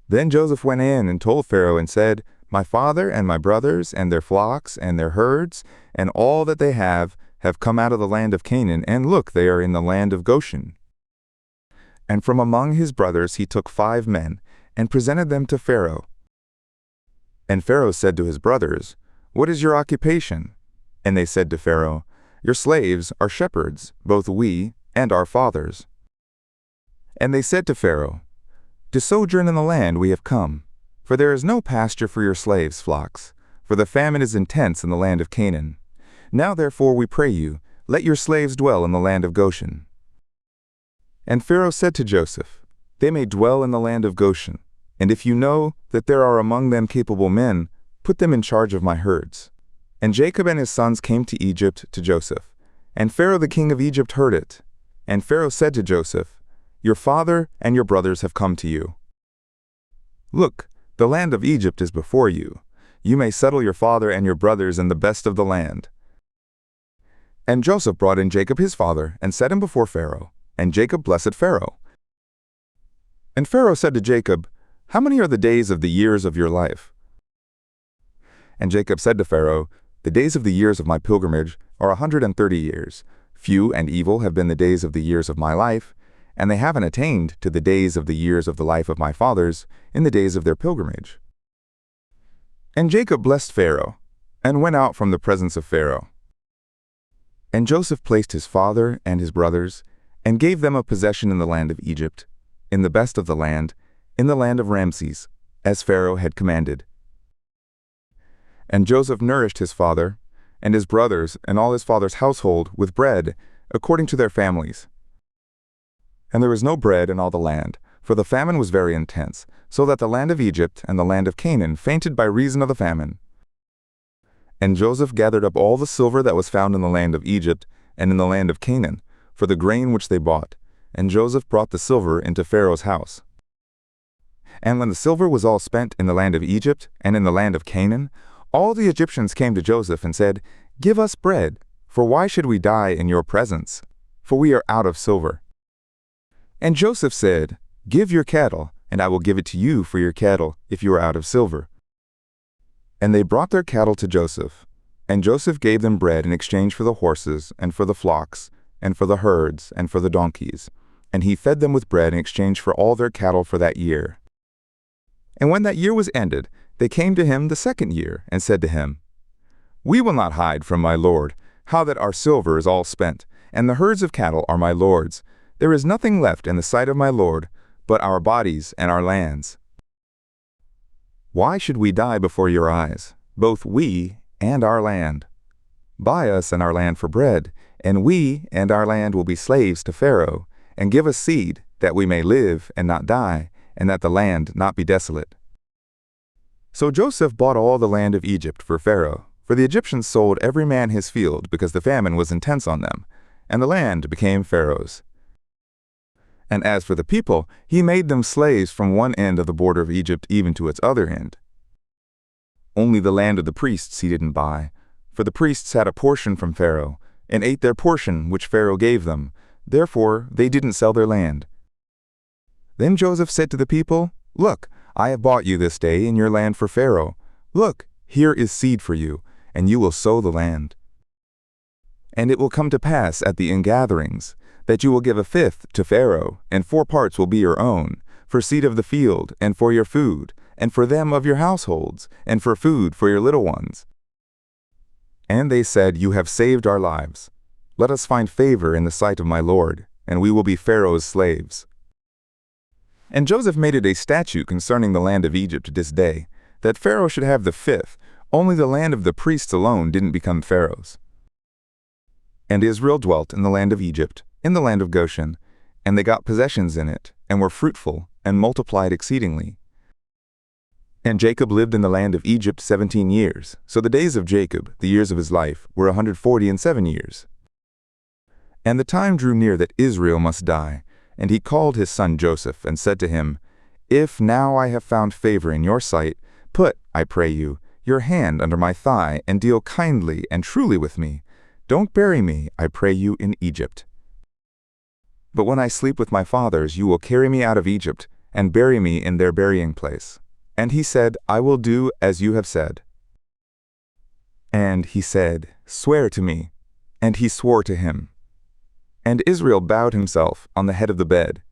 Then Joseph went in and told Pharaoh and said, "My father and my brothers and their flocks and their herds and all that they have come out of the land of Canaan, and look, they are in the land of Goshen." And from among his brothers he took 5 men and presented them to Pharaoh. And Pharaoh said to his brothers, "What is your occupation?" And they said to Pharaoh, "Your slaves are shepherds, both we and our fathers." And they said to Pharaoh, "To sojourn in the land we have come, for there is no pasture for your slaves' flocks, for the famine is intense in the land of Canaan. Now therefore we pray you, let your slaves dwell in the land of Goshen." And Pharaoh said to Joseph, "They may dwell in the land of Goshen, and if you know that there are among them capable men, put them in charge of my herds." And Jacob and his sons came to Egypt to Joseph, and Pharaoh the king of Egypt heard it. And Pharaoh said to Joseph, "Your father and your brothers have come to you. Look, the land of Egypt is before you. You may settle your father and your brothers in the best of the land." And Joseph brought in Jacob his father, and set him before Pharaoh, and Jacob blessed Pharaoh. And Pharaoh said to Jacob, "How many are the days of the years of your life?" And Jacob said to Pharaoh, "The days of the years of my pilgrimage are 130 years. Few and evil have been the days of the years of my life, and they haven't attained to the days of the years of the life of my fathers in the days of their pilgrimage." And Jacob blessed Pharaoh, and went out from the presence of Pharaoh. And Joseph placed his father and his brothers, and gave them a possession in the land of Egypt, in the best of the land, in the land of Ramses, as Pharaoh had commanded. And Joseph nourished his father, and his brothers, and all his father's household with bread, according to their families. And there was no bread in all the land, for the famine was very intense, so that the land of Egypt and the land of Canaan fainted by reason of the famine. And Joseph gathered up all the silver that was found in the land of Egypt and in the land of Canaan, for the grain which they bought, and Joseph brought the silver into Pharaoh's house. And when the silver was all spent in the land of Egypt and in the land of Canaan, all the Egyptians came to Joseph and said, "Give us bread, for why should we die in your presence? For we are out of silver." And Joseph said, "Give your cattle, and I will give it to you for your cattle, if you are out of silver." And they brought their cattle to Joseph, and Joseph gave them bread in exchange for the horses, and for the flocks, and for the herds, and for the donkeys. And he fed them with bread in exchange for all their cattle for that year. And when that year was ended, they came to him the second year, and said to him, "We will not hide from my lord, how that our silver is all spent, and the herds of cattle are my lord's. There is nothing left in the sight of my lord, but our bodies and our lands. Why should we die before your eyes, both we and our land? Buy us and our land for bread, and we and our land will be slaves to Pharaoh, and give us seed, that we may live and not die, and that the land not be desolate." So Joseph bought all the land of Egypt for Pharaoh, for the Egyptians sold every man his field because the famine was intense on them, and the land became Pharaoh's. And as for the people, he made them slaves from one end of the border of Egypt even to its other end. Only the land of the priests he didn't buy, for the priests had a portion from Pharaoh, and ate their portion which Pharaoh gave them. Therefore they didn't sell their land. Then Joseph said to the people, "Look, I have bought you this day in your land for Pharaoh. Look, here is seed for you, and you will sow the land. And it will come to pass at the ingatherings, that you will give a fifth to Pharaoh, and 4 parts will be your own, for seed of the field, and for your food, and for them of your households, and for food for your little ones." And they said, "You have saved our lives. Let us find favor in the sight of my lord, and we will be Pharaoh's slaves." And Joseph made it a statute concerning the land of Egypt to this day, that Pharaoh should have the fifth, only the land of the priests alone didn't become Pharaoh's. And Israel dwelt in the land of Egypt, in the land of Goshen, and they got possessions in it, and were fruitful, and multiplied exceedingly. And Jacob lived in the land of Egypt 17 years, so the days of Jacob, the years of his life, were 147 years. And the time drew near that Israel must die, and he called his son Joseph, and said to him, "If now I have found favor in your sight, put, I pray you, your hand under my thigh, and deal kindly and truly with me. Don't bury me, I pray you, in Egypt. But when I sleep with my fathers, you will carry me out of Egypt, and bury me in their burying place. And he said, I will do as you have said. And he said, Swear to me. And he swore to him. And Israel bowed himself on the head of the bed,